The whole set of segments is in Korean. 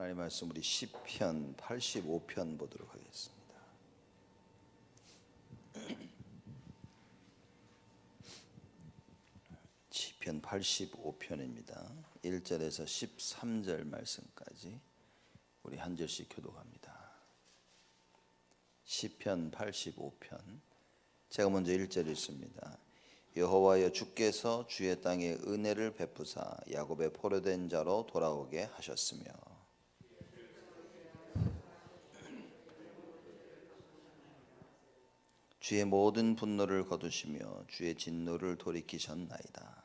하나님 말씀 우리 시편 85편 보도록 하겠습니다. 시편 85편입니다. 1절에서 13절 말씀까지 우리 한 절씩 교독합니다. 시편 85편 제가 먼저 1절 읽습니다. 여호와여 주께서 주의 땅에 은혜를 베푸사 야곱의 포로된 자로 돌아오게 하셨으며 주의 모든 분노를 거두시며 주의 진노를 돌이키셨나이다.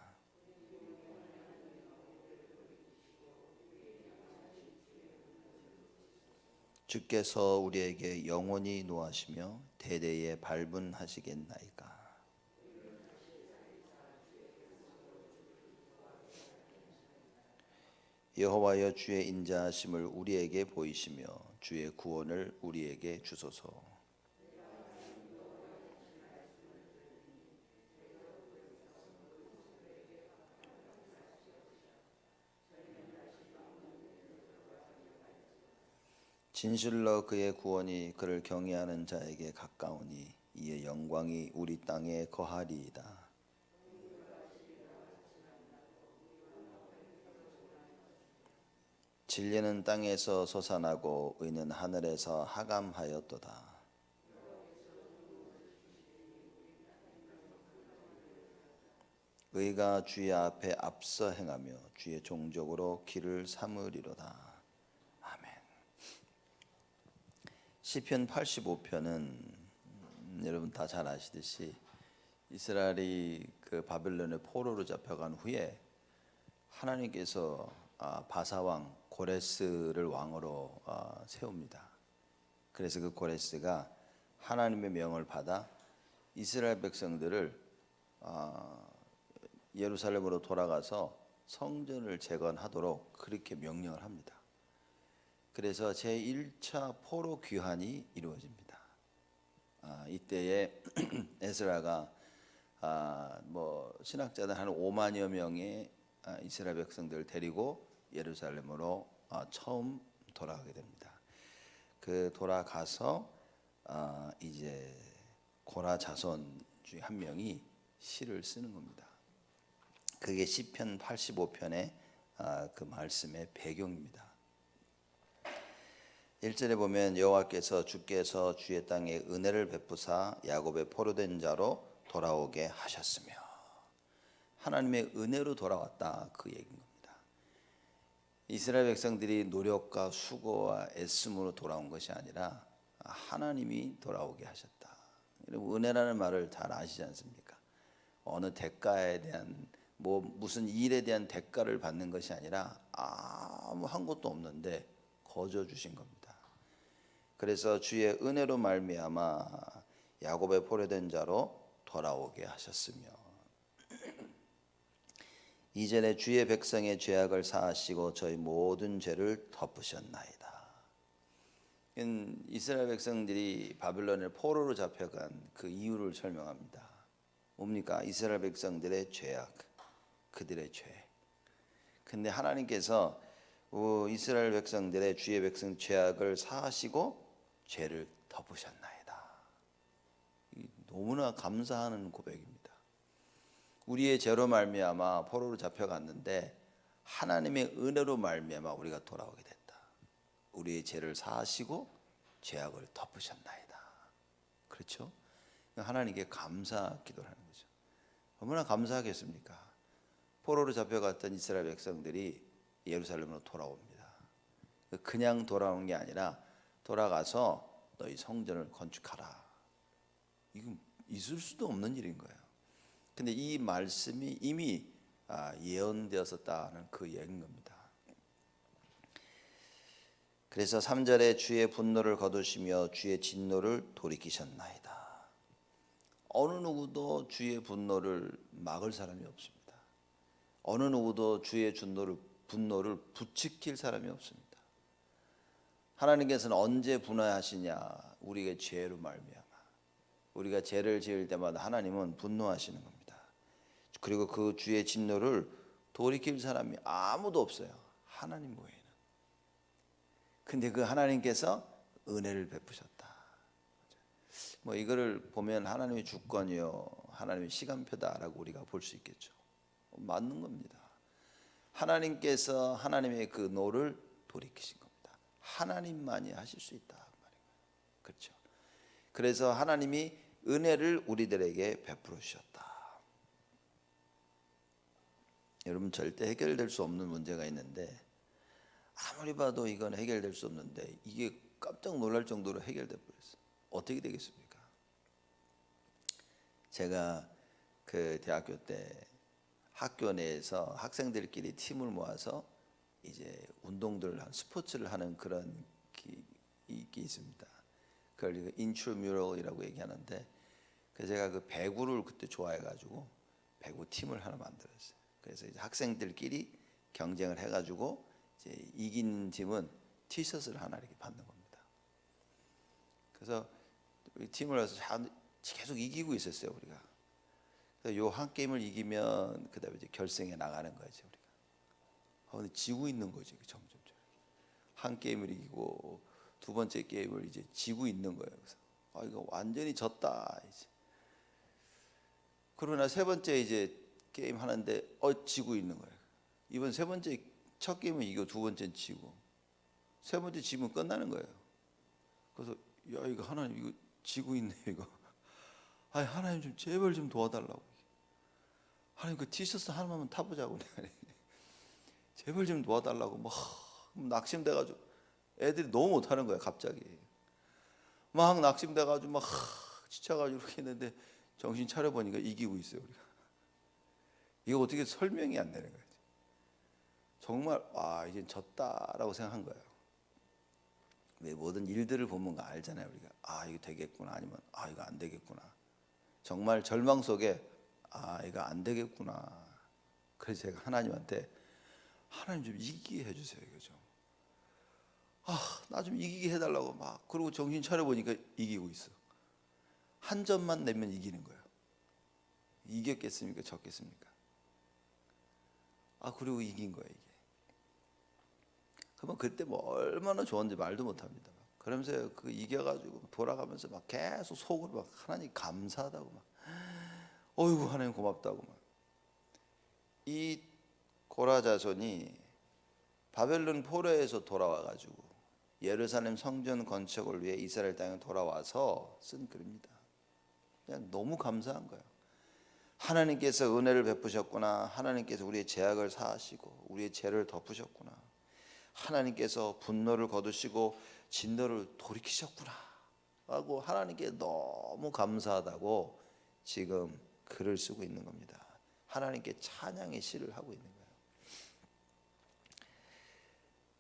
주께서 우리에게 영원히 노하시며 대대에 발분하시겠나이까. 여호와여 주의 인자하심을 우리에게 보이시며 주의 구원을 우리에게 주소서. 진실로 그의 구원이 그를 경외하는 자에게 가까우니 이의 영광이 우리 땅에 거하리이다. 진리는 땅에서 솟아나고 의는 하늘에서 하감하였도다. 의가 주의 앞에 앞서 행하며 주의 종족으로 길을 삼으리로다. 시편 85편은 여러분 다 잘 아시듯이 이스라엘이 그 바벨론의 포로로 잡혀간 후에 하나님께서 바사왕 고레스를 왕으로 세웁니다. 그래서 그 고레스가 하나님의 명을 받아 이스라엘 백성들을 예루살렘으로 돌아가서 성전을 재건하도록 그렇게 명령을 합니다. 그래서 제1차 포로 귀환이 이루어집니다. 이때에 에스라가 신학자들 한 5만여 명의 이스라엘 백성들을 데리고 예루살렘으로 처음 돌아가게 됩니다. 그 돌아가서 이제 고라 자손 중에 한 명이 시를 쓰는 겁니다. 그게 시편 85편의 그 말씀의 배경입니다. 1절에 보면 여호와께서 주께서 주의 땅에 은혜를 베푸사 야곱의 포로된 자로 돌아오게 하셨으며 하나님의 은혜로 돌아왔다 그 얘기인 겁니다. 이스라엘 백성들이 노력과 수고와 애씀으로 돌아온 것이 아니라 하나님이 돌아오게 하셨다. 여러분 은혜라는 말을 잘 아시지 않습니까? 어느 대가에 대한 무슨 일에 대한 대가를 받는 것이 아니라 아무 한 것도 없는데 거저 주신 겁니다. 그래서 주의 은혜로 말미암아 야곱의 포로된 자로 돌아오게 하셨으며 2절에 주의 백성의 죄악을 사하시고 저희 모든 죄를 덮으셨나이다. 이스라엘 백성들이 바벨론의 포로로 잡혀간 그 이유를 설명합니다. 뭡니까? 이스라엘 백성들의 죄악, 그들의 죄. 근데 하나님께서 이스라엘 백성들의 주의 백성 죄악을 사하시고 죄를 덮으셨나이다. 너무나 감사하는 고백입니다. 우리의 죄로 말미암아 포로로 잡혀갔는데 하나님의 은혜로 말미암아 우리가 돌아오게 됐다. 우리의 죄를 사하시고 죄악을 덮으셨나이다. 그렇죠? 하나님께 감사 기도를 하는 거죠. 얼마나 감사하겠습니까? 포로로 잡혀갔던 이스라엘 백성들이 예루살렘으로 돌아옵니다. 그냥 돌아온 게 아니라 돌아가서 너희 성전을 건축하라. 이건 있을 수도 없는 일인 거예요. 근데 이 말씀이 이미 예언되었었다는 그 얘기인 겁니다. 그래서 3절에 주의 분노를 거두시며 주의 진노를 돌이키셨나이다. 어느 누구도 주의 분노를 막을 사람이 없습니다. 어느 누구도 주의 분노를 부추길 사람이 없습니다. 하나님께서는 언제 분노하시냐? 우리가 죄로 말미암아. 우리가 죄를 지을 때마다 하나님은 분노하시는 겁니다. 그리고 그 주의 진노를 돌이킬 사람이 아무도 없어요. 하나님 외에는. 근데 그 하나님께서 은혜를 베푸셨다. 뭐 이거를 보면 하나님의 주권이요, 하나님의 시간표다라고 우리가 볼 수 있겠죠. 맞는 겁니다. 하나님께서 하나님의 그 노를 돌이키신 겁니다. 하나님만이 하실 수 있다 말이에요. 그렇죠. 그래서 하나님이 은혜를 우리들에게 베풀어 주셨다. 여러분, 절대 해결될 수 없는 문제가 있는데, 아무리 봐도 이건 해결될 수 없는데 이게 깜짝 놀랄 정도로 해결돼 버렸어요. 어떻게 되겠습니까? 제가 그 대학교 때 학교 내에서 학생들끼리 팀을 모아서 이제 운동들을 스포츠를 하는 그런 게 있습니다. 그걸 인트라뮤럴이라고 얘기하는데, 그래서 제가 그 배구를 그때 좋아해가지고 배구 팀을 하나 만들었어요. 그래서 이제 학생들끼리 경쟁을 해가지고 이제 이긴 팀은 티셔츠를 하나 이렇게 받는 겁니다. 그래서 우리 팀을 해서 계속 이기고 있었어요, 우리가. 그래서 요 한 게임을 이기면 그다음에 이제 결승에 나가는 거죠, 우리가. 근데 지고 있는 거죠, 점점. 한 게임을 이기고 두 번째 게임을 이제 지고 있는 거예요. 그래서 이거 완전히 졌다 이제. 그러나 세 번째 이제 게임 하는데 지고 있는 거예요. 이번 세 번째 첫 게임은 이기고 두 번째는 지고 세 번째 지면 끝나는 거예요. 그래서 야, 이거 하나님 이거 지고 있네 이거. 아니 하나님 좀 제발 좀 도와달라고. 하나님 그 티셔츠 하나만 타보자고 내가. 제발 좀 도와달라고 막 낙심돼가지고 애들이 너무 못하는 거야 갑자기. 막 낙심돼가지고 막 지쳐가지고 이렇게 했는데 정신 차려보니까 이기고 있어요 우리가. 이거 어떻게 설명이 안 되는 거지. 정말 이제 졌다라고 생각한 거예요. 왜 모든 일들을 보면 알잖아요 우리가. 이거 되겠구나, 아니면 이거 안 되겠구나. 정말 절망 속에 이거 안 되겠구나. 그래서 제가 하나님한테 하나님 좀 이기게 해주세요 이거 좀. 나 좀 이기게 해달라고 막. 그러고 정신 차려보니까 이기고 있어. 한 점만 내면 이기는 거예요. 이겼겠습니까 졌겠습니까? 그리고 이긴 거예요 이게. 그러면 그때 뭐 얼마나 좋은지 말도 못합니다. 그러면서 그 이겨가지고 돌아가면서 막 계속 속으로 막 하나님 감사하다고 막, 어이구 하나님 고맙다고 막. 이 고라 자손이 바벨론 포로에서 돌아와가지고 예루살렘 성전 건축을 위해 이스라엘 땅에 돌아와서 쓴 글입니다. 그냥 너무 감사한 거예요. 하나님께서 은혜를 베푸셨구나. 하나님께서 우리의 죄악을 사하시고 우리의 죄를 덮으셨구나. 하나님께서 분노를 거두시고 진노를 돌이키셨구나 하고 하나님께 너무 감사하다고 지금 글을 쓰고 있는 겁니다. 하나님께 찬양의 시를 하고 있는 거예요.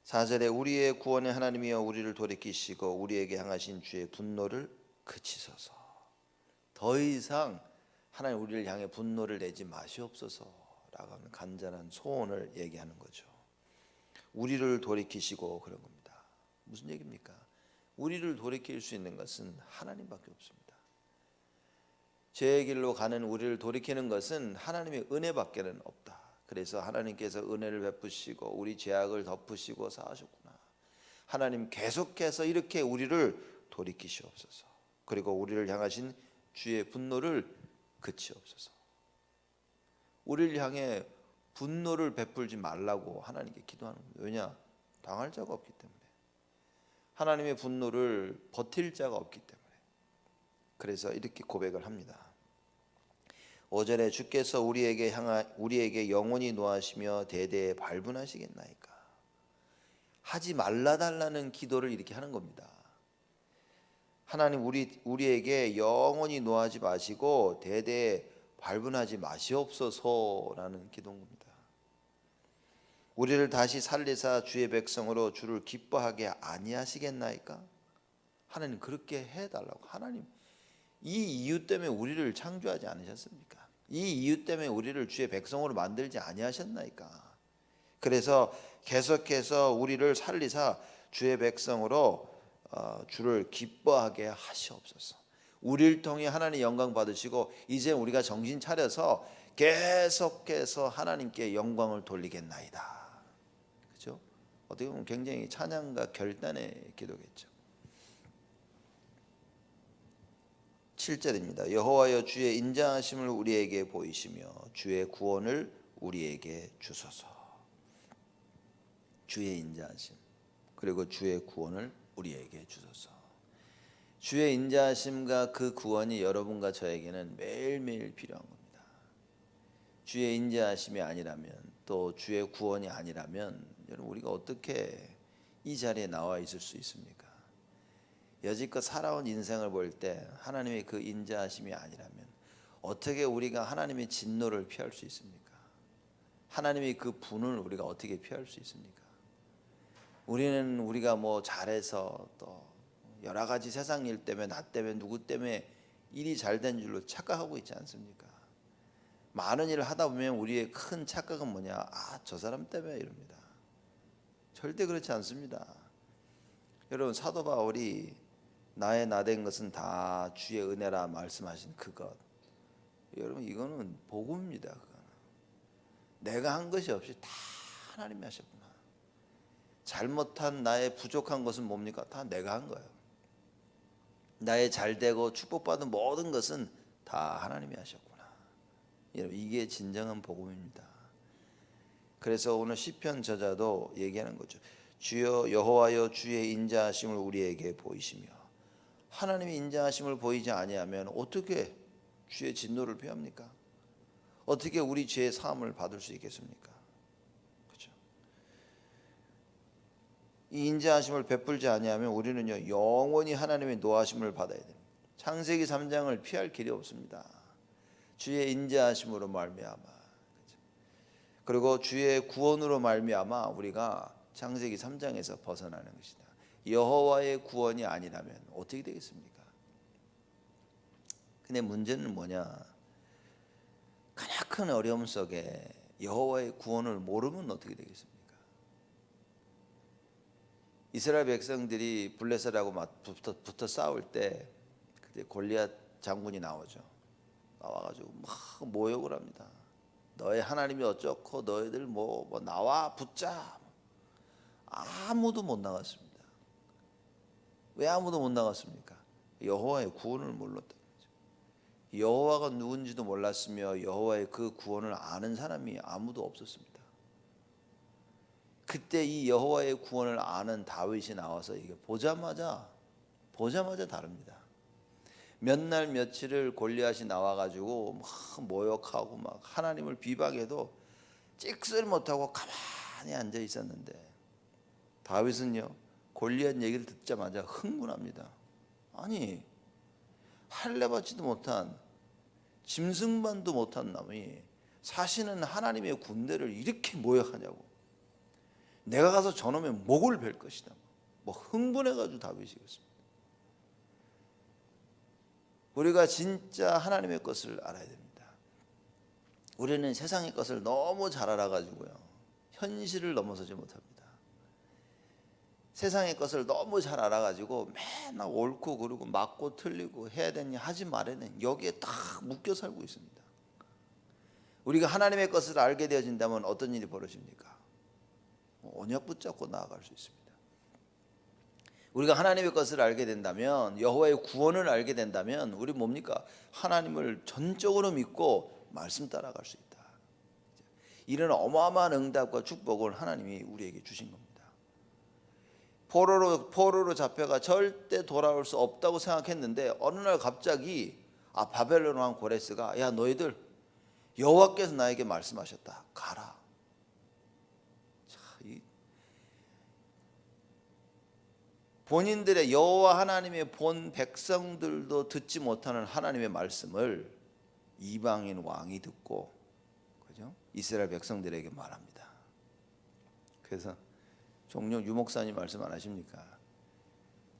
4절에 우리의 구원의 하나님이여 우리를 돌이키시고 우리에게 향하신 주의 분노를 그치소서. 더 이상 하나님 우리를 향해 분노를 내지 마시옵소서라고 하는 간절한 소원을 얘기하는 거죠. 우리를 돌이키시고 그런 겁니다. 무슨 얘기입니까? 우리를 돌이킬 수 있는 것은 하나님밖에 없습니다. 죄의 길로 가는 우리를 돌이키는 것은 하나님의 은혜밖에는 없다. 그래서 하나님께서 은혜를 베푸시고 우리 죄악을 덮으시고 사하셨구나. 하나님 계속해서 이렇게 우리를 돌이키시옵소서. 그리고 우리를 향하신 주의 분노를 그치옵소서. 우리를 향해 분노를 베풀지 말라고 하나님께 기도하는 겁니다. 왜냐? 당할 자가 없기 때문에. 하나님의 분노를 버틸 자가 없기 때문에. 그래서 이렇게 고백을 합니다. 5절에 주께서 우리에게 영원히 노하시며 대대에 발분하시겠나이까. 하지 말라 달라는 기도를 이렇게 하는 겁니다. 하나님 우리에게 영원히 노하지 마시고 대대에 발분하지 마시옵소서라는 기도인 겁니다. 우리를 다시 살리사 주의 백성으로 주를 기뻐하게 아니하시겠나이까? 하나님 그렇게 해달라고. 하나님 이 이유 때문에 우리를 창조하지 않으셨습니까? 이 이유 때문에 우리를 주의 백성으로 만들지 아니하셨나이까? 그래서 계속해서 우리를 살리사 주의 백성으로 주를 기뻐하게 하시옵소서. 우리를 통해 하나님 영광 받으시고 이제 우리가 정신 차려서 계속해서 하나님께 영광을 돌리겠나이다. 그렇죠? 어떻게 보면 굉장히 찬양과 결단의 기도겠죠. 7절입니다. 여호와여 주의 인자하심을 우리에게 보이시며 주의 구원을 우리에게 주소서. 주의 인자하심 그리고 주의 구원을 우리에게 주소서. 주의 인자하심과 그 구원이 여러분과 저에게는 매일매일 필요한 겁니다. 주의 인자하심이 아니라면 또 주의 구원이 아니라면 여러분 우리가 어떻게 이 자리에 나와 있을 수 있습니까? 여지껏 살아온 인생을 볼 때 하나님의 그 인자하심이 아니라면 어떻게 우리가 하나님의 진노를 피할 수 있습니까? 하나님의 그 분을 우리가 어떻게 피할 수 있습니까? 우리가 뭐 잘해서 또 여러 가지 세상 일 때문에 나 때문에 누구 때문에 일이 잘 된 줄로 착각하고 있지 않습니까? 많은 일을 하다 보면 우리의 큰 착각은 뭐냐? 저 사람 때문에 이럽니다. 절대 그렇지 않습니다. 여러분 사도 바울이 나의 나된 것은 다 주의 은혜라 말씀하신 그것. 여러분 이거는 복음입니다. 그거는. 내가 한 것이 없이 다 하나님이 하셨구나. 잘못한 나의 부족한 것은 뭡니까? 다 내가 한 거예요. 나의 잘되고 축복받은 모든 것은 다 하나님이 하셨구나. 여러분 이게 진정한 복음입니다. 그래서 오늘 시편 저자도 얘기하는 거죠. 주여 여호와여 주의 인자하심을 우리에게 보이시며. 하나님의 인자하심을 보이지 아니하면 어떻게 주의 진노를 피합니까? 어떻게 우리 죄의 사함을 받을 수 있겠습니까? 그렇죠? 이 인자하심을 베풀지 아니하면 우리는요 영원히 하나님의 노하심을 받아야 됩니다. 창세기 3장을 피할 길이 없습니다. 주의 인자하심으로 말미암아 그리고 주의 구원으로 말미암아 우리가 창세기 3장에서 벗어나는 것이다. 여호와의 구원이 아니라면 어떻게 되겠습니까? 근데 문제는 뭐냐? 가장 큰 어려움 속에 여호와의 구원을 모르면 어떻게 되겠습니까? 이스라엘 백성들이 블레셋하고 붙어 싸울 때 그때 골리앗 장군이 나오죠. 나와가지고 막 모욕을 합니다. 너의 하나님이 어쩌고 너희들 뭐 나와 붙자. 아무도 못 나갔습니다. 왜 아무도 못 나갔습니까? 여호와의 구원을 몰랐다는 거죠. 여호와가 누군지도 몰랐으며 여호와의 그 구원을 아는 사람이 아무도 없었습니다. 그때 이 여호와의 구원을 아는 다윗이 나와서 이게 보자마자 다릅니다. 몇 날 며칠을 골리앗이 나와가지고 막 모욕하고 막 하나님을 비방해도 찍소리 못하고 가만히 앉아 있었는데 다윗은요 골리앗 얘기를 듣자마자 흥분합니다. 아니 할례받지도 못한 짐승만도 못한 놈이 사시는 하나님의 군대를 이렇게 모욕하냐고. 내가 가서 저놈의 목을 벨 것이다. 뭐 흥분해가지고 다윗이 그랬습니다. 우리가 진짜 하나님의 것을 알아야 됩니다. 우리는 세상의 것을 너무 잘 알아가지고요 현실을 넘어서지 못합니다. 세상의 것을 너무 잘 알아가지고 맨날 옳고 그르고 맞고 틀리고 해야 되니 하지 말아야니 여기에 딱 묶여 살고 있습니다. 우리가 하나님의 것을 알게 되어진다면 어떤 일이 벌어집니까? 언약 붙잡고 나아갈 수 있습니다. 우리가 하나님의 것을 알게 된다면 여호와의 구원을 알게 된다면 우리 뭡니까? 하나님을 전적으로 믿고 말씀 따라갈 수 있다. 이런 어마어마한 응답과 축복을 하나님이 우리에게 주신 겁니다. 포로로 잡혀가 절대 돌아올 수 없다고 생각했는데 어느 날 갑자기 바벨론 왕 고레스가 야 너희들 여호와께서 나에게 말씀하셨다. 가라. 본인들의 여호와 하나님의 본 백성들도 듣지 못하는 하나님의 말씀을 이방인 왕이 듣고 그죠? 이스라엘 백성들에게 말합니다. 그래서 종종 유목사님 말씀 안 하십니까?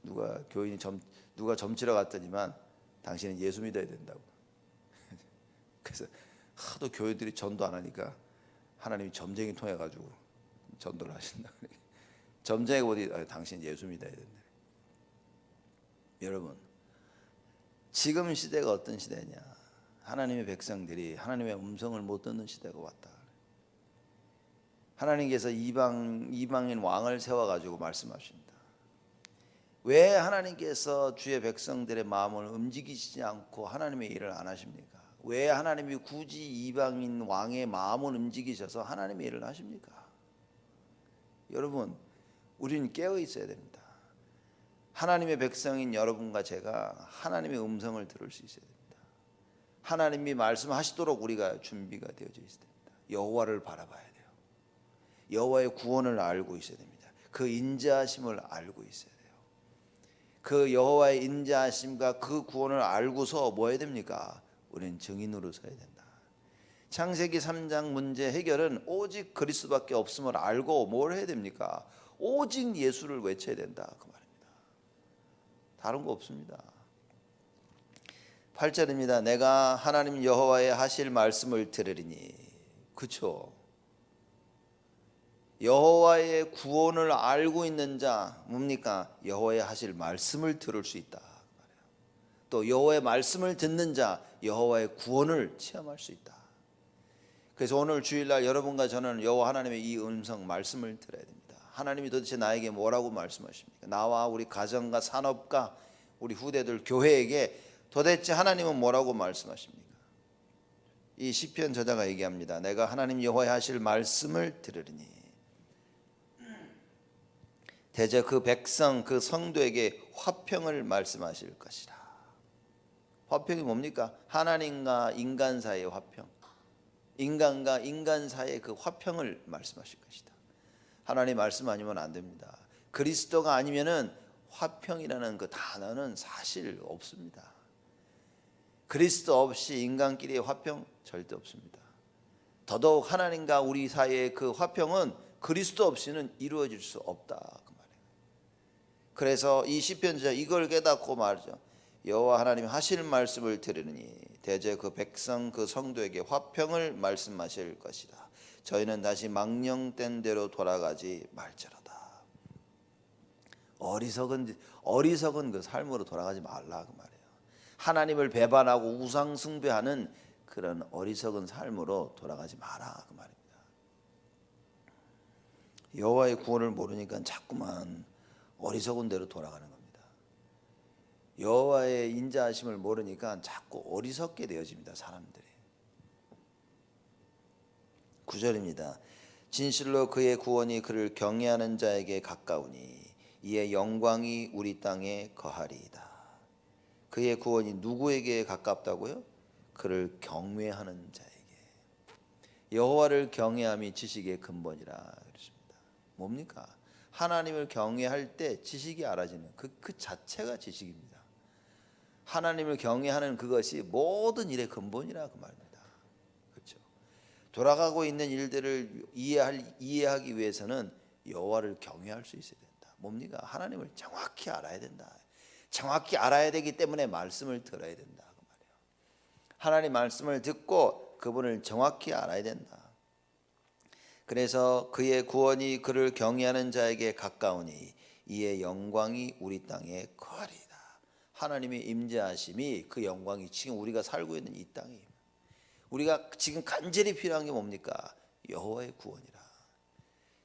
누가 점치러 갔더니만 당신은 예수 믿어야 된다고. 그래서 하도 교회들이 전도 안 하니까 하나님이 점쟁이 통해 가지고 전도를 하신다. 점쟁이가 어디 당신 예수 믿어야 된다. 여러분 지금 시대가 어떤 시대냐? 하나님의 백성들이 하나님의 음성을 못 듣는 시대가 왔다. 하나님께서 이방인 왕을 세워가지고 말씀하십니다. 왜 하나님께서 주의 백성들의 마음을 움직이시지 않고 하나님의 일을 안 하십니까? 왜 하나님이 굳이 이방인 왕의 마음을 움직이셔서 하나님의 일을 하십니까? 여러분, 우리는 깨어 있어야 됩니다. 하나님의 백성인 여러분과 제가 하나님의 음성을 들을 수 있어야 됩니다. 하나님이 말씀하시도록 우리가 준비가 되어져 있어야 됩니다. 여호와를 바라봐야 돼요. 여호와의 구원을 알고 있어야 됩니다. 그 인자하심을 알고 있어야 돼요. 그 여호와의 인자하심과 그 구원을 알고서 뭐 해야 됩니까? 우리는 증인으로 서야 된다. 창세기 3장 문제 해결은 오직 그리스도밖에 없음을 알고 뭘 해야 됩니까? 오직 예수를 외쳐야 된다 그 말입니다. 다른 거 없습니다. 8절입니다. 내가 하나님 여호와의 하실 말씀을 들으리니. 그렇죠? 여호와의 구원을 알고 있는 자 뭡니까? 여호와의 하실 말씀을 들을 수 있다. 또 여호와의 말씀을 듣는 자 여호와의 구원을 체험할 수 있다. 그래서 오늘 주일날 여러분과 저는 여호와 하나님의 이 음성 말씀을 들어야 됩니다. 하나님이 도대체 나에게 뭐라고 말씀하십니까? 나와 우리 가정과 산업과 우리 후대들 교회에게 도대체 하나님은 뭐라고 말씀하십니까? 이 시편 저자가 얘기합니다. 내가 하나님 여호와의 하실 말씀을 들으리니 대저 그 백성 그 성도에게 화평을 말씀하실 것이라. 화평이 뭡니까? 하나님과 인간 사이의 화평, 인간과 인간 사이의 그 화평을 말씀하실 것이다. 하나님 말씀 아니면 안 됩니다. 그리스도가 아니면은 화평이라는 그 단어는 사실 없습니다. 그리스도 없이 인간끼리의 화평 절대 없습니다. 더더욱 하나님과 우리 사이의 그 화평은 그리스도 없이는 이루어질 수 없다 그 말이에요. 그래서 이 시편자 이걸 깨닫고 말이죠. 여호와 하나님 하실 말씀을 들으니 대저 그 백성 그 성도에게 화평을 말씀하실 것이다. 저희는 다시 망령된 대로 돌아가지 말지로다. 어리석은 그 삶으로 돌아가지 말라 그 말이에요. 하나님을 배반하고 우상 숭배하는 그런 어리석은 삶으로 돌아가지 마라 그 말입니다. 여호와의 구원을 모르니까 자꾸만 어리석은 대로 돌아가는 겁니다. 여호와의 인자하심을 모르니까 자꾸 어리석게 되어집니다. 사람들이. 9절입니다. 진실로 그의 구원이 그를 경외하는 자에게 가까우니 이의 영광이 우리 땅에 거하리이다. 그의 구원이 누구에게 가깝다고요? 그를 경외하는 자에게. 여호와를 경외함이 지식의 근본이라 그랬습니다. 뭡니까? 하나님을 경외할 때 지식이 알아지는 그 자체가 지식입니다. 하나님을 경외하는 그것이 모든 일의 근본이라 그 말입니다. 그렇죠? 돌아가고 있는 일들을 이해하기 위해서는 여호와를 경외할 수 있어야 된다. 뭡니까? 하나님을 정확히 알아야 된다. 정확히 알아야 되기 때문에 말씀을 들어야 된다 그 말이에요. 하나님 말씀을 듣고 그분을 정확히 알아야 된다. 그래서 그의 구원이 그를 경외하는 자에게 가까우니 이의 영광이 우리 땅에 거하리이다. 하나님의 임재하심이 그 영광이 지금 우리가 살고 있는 이 땅에 우리가 지금 간절히 필요한 게 뭡니까? 여호와의 구원이라.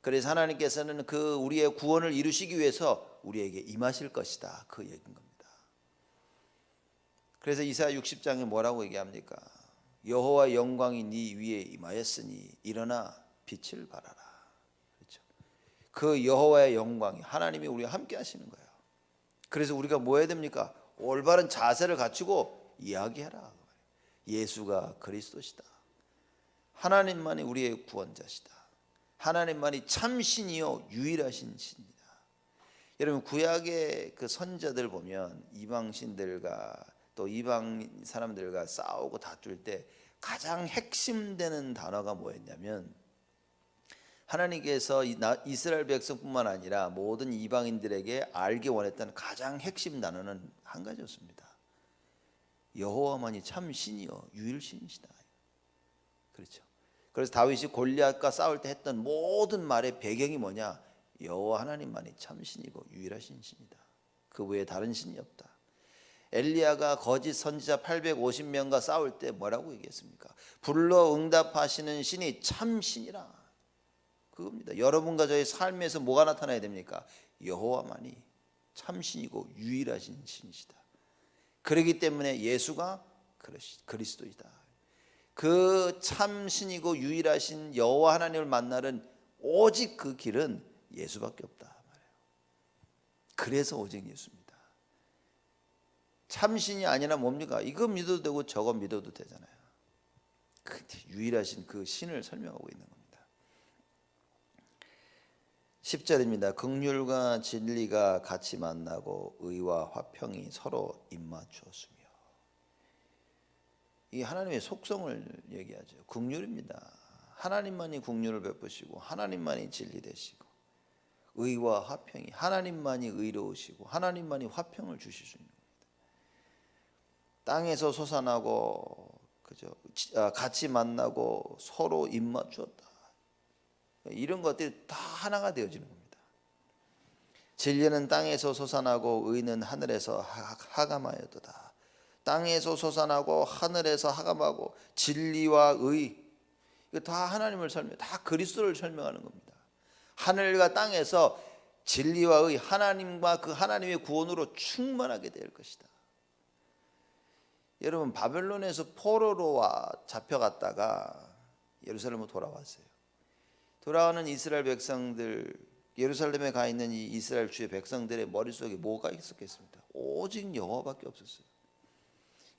그래서 하나님께서는 그 우리의 구원을 이루시기 위해서 우리에게 임하실 것이다 그 얘기인 겁니다. 그래서 이사야 60장에 뭐라고 얘기합니까? 여호와의 영광이 네 위에 임하였으니 일어나 빛을 발하라. 그렇죠? 그 여호와의 영광이 하나님이 우리와 함께 하시는 거예요. 그래서 우리가 뭐 해야 됩니까? 올바른 자세를 갖추고 이야기해라. 예수가 그리스도시다. 하나님만이 우리의 구원자시다. 하나님만이 참신이요 유일하신 신이다. 여러분 구약의 그 선자들 보면 이방신들과 또 이방 사람들과 싸우고 다툴 때 가장 핵심되는 단어가 뭐였냐면 하나님께서 이스라엘 백성뿐만 아니라 모든 이방인들에게 알기 원했던 가장 핵심 단어는 한 가지였습니다. 여호와만이 참 신이요 유일신이시다. 그렇죠. 그래서 다윗이 골리앗과 싸울 때 했던 모든 말의 배경이 뭐냐? 여호와 하나님만이 참 신이고 유일하신 신이다. 그 외에 다른 신이 없다. 엘리야가 거짓 선지자 850명과 싸울 때 뭐라고 얘기했습니까? 불러 응답하시는 신이 참 신이라. 그겁니다. 여러분과 저의 삶에서 뭐가 나타나야 됩니까? 여호와만이 참신이고 유일하신 신이시다. 그렇기 때문에 예수가 그리스도이다. 그 참신이고 유일하신 여호와 하나님을 만나는 오직 그 길은 예수밖에 없다 말이에요. 그래서 오직 예수입니다. 참신이 아니라 뭡니까? 이거 믿어도 되고 저거 믿어도 되잖아요. 근데 유일하신 그 신을 설명하고 있는 겁니다. 10절입니다. 긍휼과 진리가 같이 만나고 의와 화평이 서로 입맞추었으며. 이 하나님의 속성을 얘기하죠. 긍휼입니다. 하나님만이 긍휼을 베푸시고 하나님만이 진리 되시고 의와 화평이 하나님만이 의로우시고 하나님만이 화평을 주실 수 있는 겁니다. 땅에서 솟아나고 그죠? 같이 만나고 서로 입맞추었다. 이런 것들이 다 하나가 되어지는 겁니다. 진리는 땅에서 솟아나고 의는 하늘에서 하감하였도다. 땅에서 솟아나고 하늘에서 하감하고 진리와 의, 이거 다 하나님을 다 그리스도를 설명하는 겁니다. 하늘과 땅에서 진리와 의, 하나님과 그 하나님의 구원으로 충만하게 될 것이다. 여러분, 바벨론에서 포로로 잡혀갔다가 예루살렘으로 돌아왔어요. 돌아오는 이스라엘 백성들, 예루살렘에 가 있는 이 이스라엘 주의 백성들의 머릿속에 뭐가 있었겠습니까? 오직 여호와밖에 없었어요.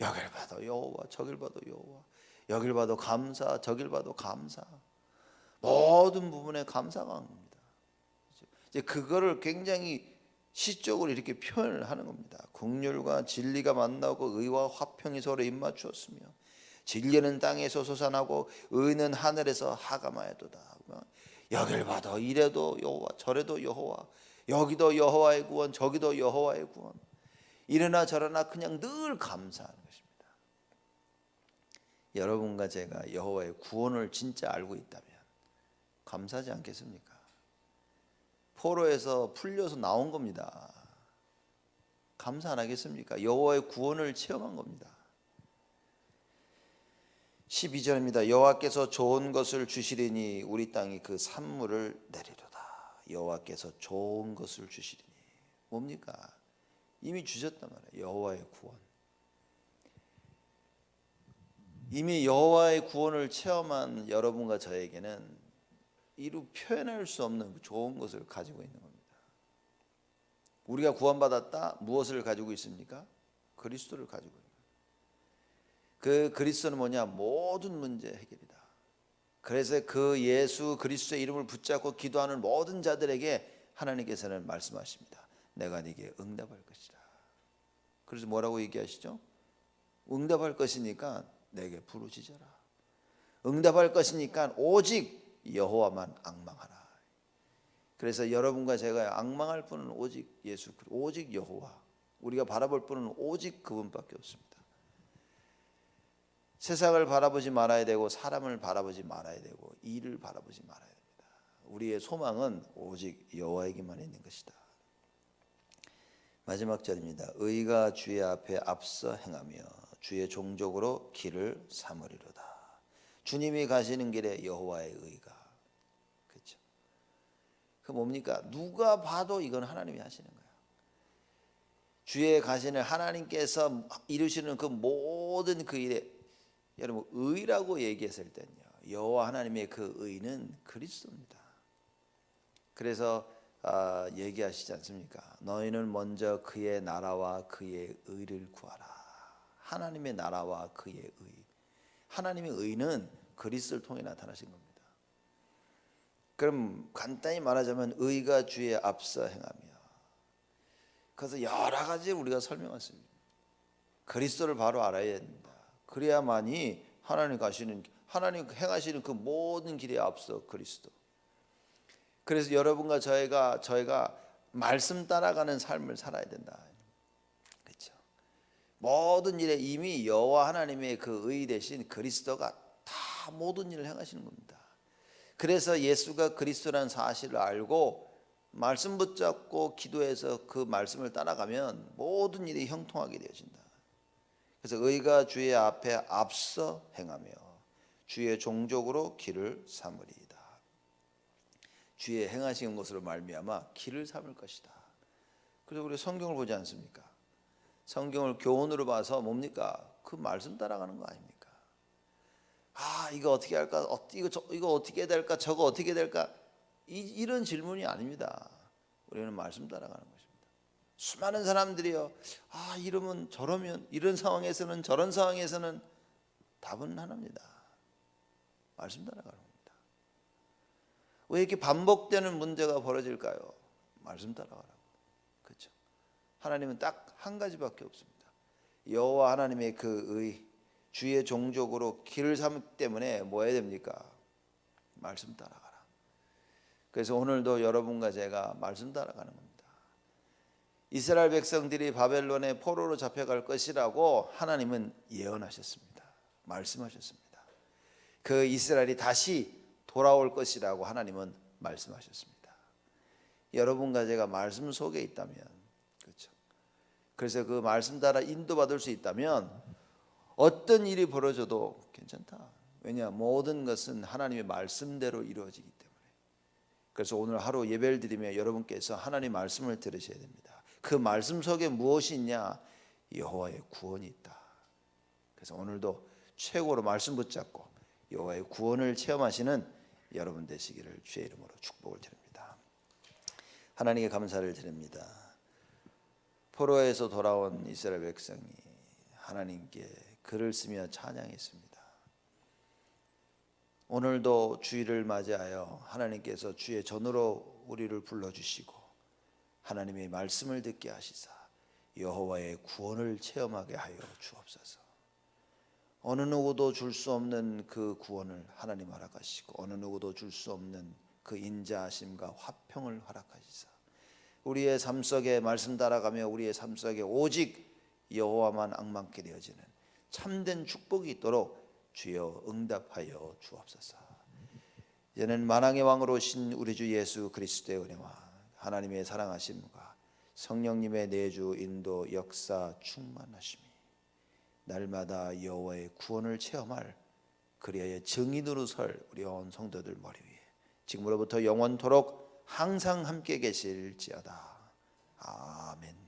여길 봐도 여호와, 저길 봐도 여호와, 여길 봐도 감사, 저길 봐도 감사. 모든 부분에 감사가 합니다. 이제 그거를 굉장히 시적으로 이렇게 표현을 하는 겁니다. 긍휼과 진리가 만나고 의와 화평이 서로 입맞추었으며 진리는 땅에서 솟아나고 의는 하늘에서 하감하였도다. 여길 봐도 이래도 여호와, 저래도 여호와, 여기도 여호와의 구원, 저기도 여호와의 구원. 이러나 저러나 그냥 늘 감사하는 것입니다. 여러분과 제가 여호와의 구원을 진짜 알고 있다면 감사하지 않겠습니까? 포로에서 풀려서 나온 겁니다. 감사 안 하겠습니까? 여호와의 구원을 체험한 겁니다. 12절입니다. 여호와께서 좋은 것을 주시리니 우리 땅이 그 산물을 내리로다. 여호와께서 좋은 것을 주시리니 뭡니까? 이미 주셨단 말이에요. 여호와의 구원. 이미 여호와의 구원을 체험한 여러분과 저에게는 이루 표현할 수 없는 좋은 것을 가지고 있는 겁니다. 우리가 구원받았다. 무엇을 가지고 있습니까? 그리스도를 가지고 있는 거예요. 그 그리스도는 뭐냐? 모든 문제 해결이다. 그래서 그 예수 그리스도의 이름을 붙잡고 기도하는 모든 자들에게 하나님께서는 말씀하십니다. 내가 네게 응답할 것이다. 그래서 뭐라고 얘기하시죠? 응답할 것이니까 내게 부르짖어라. 응답할 것이니까 오직 여호와만 앙망하라. 그래서 여러분과 제가 앙망할 분은 오직 예수, 오직 여호와. 우리가 바라볼 분은 오직 그분밖에 없습니다. 세상을 바라보지 말아야 되고 사람을 바라보지 말아야 되고 일을 바라보지 말아야 됩니다. 우리의 소망은 오직 여호와에게만 있는 것이다. 마지막 절입니다. 의가 주의 앞에 앞서 행하며 주의 종족으로 길을 삼으리로다. 주님이 가시는 길에 여호와의 의가, 그렇죠? 그 뭡니까? 누가 봐도 이건 하나님이 하시는 거예요. 주의 가시는 하나님께서 이루시는 그 모든 그 일에 여러분 의라고 얘기했을 때는요, 여호와 하나님의 그 의는 그리스도입니다. 그래서 얘기하시지 않습니까? 너희는 먼저 그의 나라와 그의 의를 구하라. 하나님의 나라와 그의 의. 하나님의 의는 그리스도를 통해 나타나신 겁니다. 그럼 간단히 말하자면 의가 주의 앞서 행하며, 그래서 여러 가지 우리가 설명했습니다. 그리스도를 바로 알아야 됩니다. 그래야만이 하나님 행하시는 그 모든 길에 앞서 그리스도. 그래서 여러분과 저희가 말씀 따라가는 삶을 살아야 된다. 그렇죠? 모든 일에 이미 여호와 하나님의 그 의 대신 그리스도가 다 모든 일을 행하시는 겁니다. 그래서 예수가 그리스도라는 사실을 알고 말씀 붙잡고 기도해서 그 말씀을 따라가면 모든 일이 형통하게 되어진다. 그래서 의가 주의 앞에 앞서 행하며 주의 종족으로 길을 삼으리이다. 주의 행하신 것으로 말미암아 길을 삼을 것이다. 그래서 우리 성경을 보지 않습니까? 성경을 교훈으로 봐서 뭡니까? 그 말씀 따라가는 거 아닙니까? 아, 이거 어떻게 할까? 이거 어떻게 될까? 저거 어떻게 될까? 이런 질문이 아닙니다. 우리는 말씀 따라가는 것입니다. 수많은 사람들이요, 아, 이러면 저러면, 이런 상황에서는, 저런 상황에서는 답은 하나입니다. 말씀 따라가는 겁니다. 왜 이렇게 반복되는 문제가 벌어질까요? 말씀 따라가라고. 그렇죠? 하나님은 딱 한 가지밖에 없습니다. 여호와 하나님의 그 주의 종족으로 길을 삼기 때문에 뭐 해야 됩니까? 말씀 따라가라. 그래서 오늘도 여러분과 제가 말씀 따라가는 겁니다. 이스라엘 백성들이 바벨론의 포로로 잡혀갈 것이라고 하나님은 예언하셨습니다. 말씀하셨습니다. 그 이스라엘이 다시 돌아올 것이라고 하나님은 말씀하셨습니다. 여러분과 제가 말씀 속에 있다면, 그렇죠? 그래서 그 말씀 따라 인도받을 수 있다면 어떤 일이 벌어져도 괜찮다. 왜냐? 모든 것은 하나님의 말씀대로 이루어지기 때문에. 그래서 오늘 하루 예배를 드리며 여러분께서 하나님의 말씀을 들으셔야 됩니다. 그 말씀 속에 무엇이 있냐? 여호와의 구원이 있다. 그래서 오늘도 최고로 말씀 붙잡고 여호와의 구원을 체험하시는 여러분 되시기를 주의 이름으로 축복을 드립니다. 하나님께 감사를 드립니다. 포로에서 돌아온 이스라엘 백성이 하나님께 글을 쓰며 찬양했습니다. 오늘도 주일을 맞이하여 하나님께서 주의 전으로 우리를 불러주시고 하나님의 말씀을 듣게 하시사 여호와의 구원을 체험하게 하여 주옵소서. 어느 누구도 줄 수 없는 그 구원을 하나님 허락하시고 어느 누구도 줄 수 없는 그 인자하심과 화평을 허락하시사 우리의 삶 속에 말씀 따라가며 우리의 삶 속에 오직 여호와만 앙망케 되어지는 참된 축복이 있도록 주여 응답하여 주옵소서. 이제는 만왕의 왕으로 오신 우리 주 예수 그리스도의 은혜와 하나님의 사랑하심과 성령님의 내주 인도 역사 충만하심이 날마다 여호와의 구원을 체험할 그리하여 증인으로 설 우리 온 성도들 머리 위에 지금으로부터 영원토록 항상 함께 계실지어다. 아멘.